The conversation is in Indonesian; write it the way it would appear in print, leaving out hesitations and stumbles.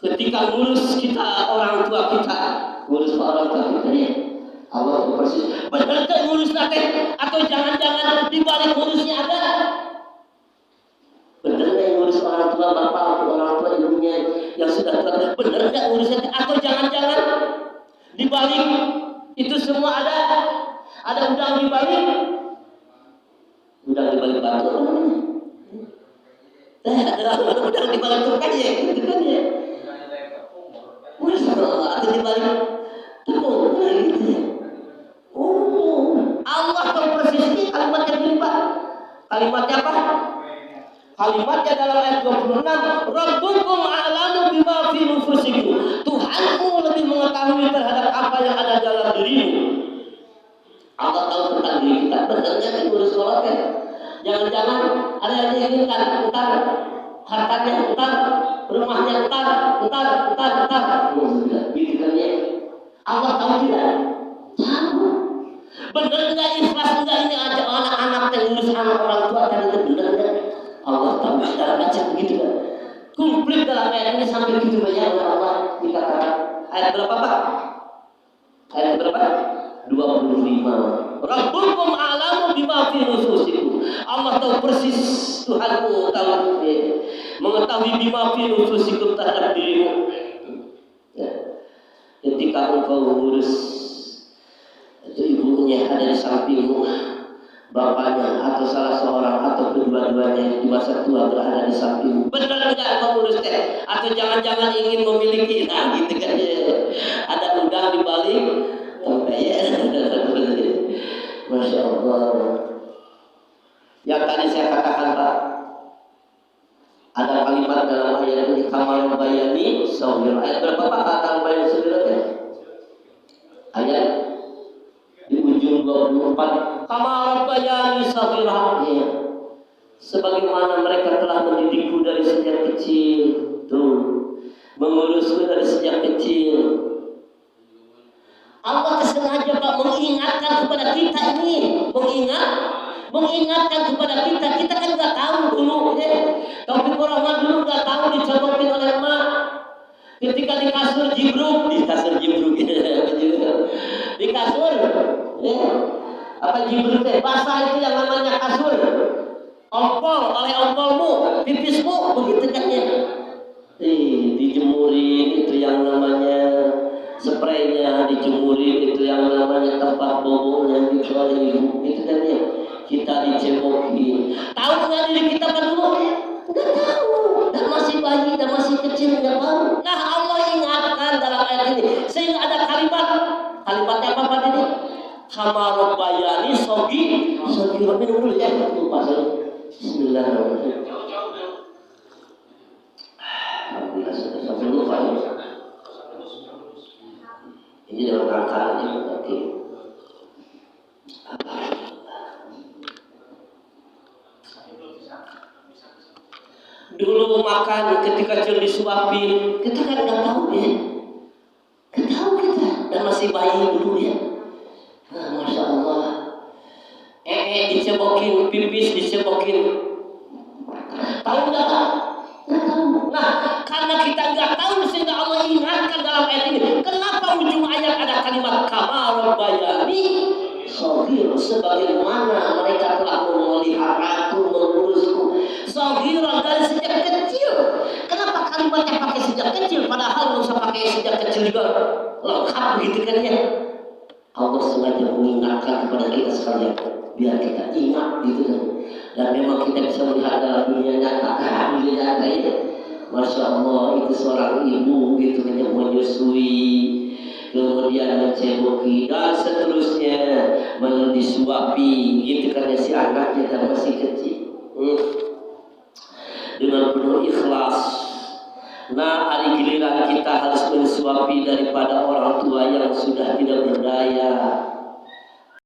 Ketika ngurus kita orang tua kita, ngurus orang tua kita ya. Allah tahu persis. Benar kan ngurus nanti? Atau jangan-jangan di balik ngurusnya ada? Benar nggak ngurus orang tua bapak, orang tua ibunya yang sudah tua? Benar nggak ngurusnya? Atau jangan-jangan di balik itu semua ada udang di balik? Udang di balik batu apa namanya? Ada udang di balik tepung ya, gitu kan ya? Atau di balik tepung gitu ya? Oh, Allah tahu persis ini kalimatnya begini Pak. Kalimatnya apa? Kalimatnya dalam ayat 26, Rabbukum a'lamu bima fi nufusikum. Tuhanmu lebih mengetahui terhadap apa yang ada dalam dirimu. Allah tahu tentang diri kita. Benarnya kan urus sholatnya. Jangan-jangan ada yang diinginkan, entar hartanya, entar rumahnya, entar. Gitu kan ya. Allah tahu tidak? Tahu. Benar enggak ikhlas enggak ini aja anak-anak yang ngurus anak orang tua kan itu benar enggak? Allah tahu secara baca begitu kan. Komplit dalam ayat ini sampai begitu banyak oleh Allah dikatakan. Ayat berapa Pak? Ayat berapa? 25. Rabbukum a'lamu bima fi nufusikum. Allah tahu persis, Tuhanmu tahu mengetahui bima fi nufusikum terhadap dirimu. Ya. Ketika engkau mengurus itu ibunya ada di sampingmu, bapaknya atau salah seorang atau kedua-duanya di masa tua berada di sampingmu. Benar enggak engkau urus teh? Atau jangan-jangan ingin memiliki gitu kan ya. Ada udang di balik ya. Masya Allah. Yang tadi saya katakan Pak, ada kalimat dalam ayat ini kamal bayani sawir. Ayat berapa Pak kata bayani sawir? Ayat di ujung 24, kamal bayani sawir. Sebagaimana mereka telah mendidikku dari sejak kecil, tuh mengurusku dari sejak kecil. Allah sengaja Pak mengingatkan kepada kita ini, mengingatkan kepada kita kan nggak tahu dulu ya. Tapi orang dulu nggak tahu dicobokin oleh emak. Ketika di kasur jibruk ya, di kasur ya. Apa jibruk teh? Basah itu yang namanya kasur. Ompol oleh ompolmu, pipismu begitu kan ya. Dijemurin itu yang namanya spraynya, dijemurin itu yang namanya tempat boboknya gitu oleh ibu itu kan ya. Kita dicebokin. Tahu nggak diri kita kan dulu? Nggak tahu. Dan masih bayi dan masih kecil nggak tahu. Nah Allah ingatkan dalam ayat ini sehingga ada kalimatnya apa Pak ini? Kamarul bayani sogi minum dulu ya. Lupa saya. Bismillahirrahmanirrahim. Alhamdulillah sudah sampai lupa ya. Ini dalam rangkaian yang oke. Dulu makan ketika kecil disuapin, kita kan nggak tahu ya. Nggak tahu kita dan masih bayi dulu ya. Nah, Masya Allah. Dicebokin, pipis dicebokin. Tahu nggak Pak? Nggak tahu. Nah, karena kita nggak tahu sehingga Allah ingatkan dalam ayat ini. Kenapa ujung ayat ada kalimat kamal bayani sohir, sebagaimana mereka telah memeliharaku, mengurusku sohir dari sejak kecil. Kenapa kalimatnya pakai sejak kecil? Padahal nggak usah pakai sejak kecil juga lengkap gitu kan ya. Allah sengaja mengingatkan kepada kita sekalian biar kita ingat gitu kan. Dan memang kita bisa melihat dalam dunia nyata, ya. Masya Allah itu seorang ibu gitu kan yang menyusui, kemudian menceboki dan seterusnya, disuapi gitu kan ya si anaknya dan masih kecil. Dengan penuh ikhlas. Nah hari giliran kita harus mensuapi daripada orang tua yang sudah tidak berdaya.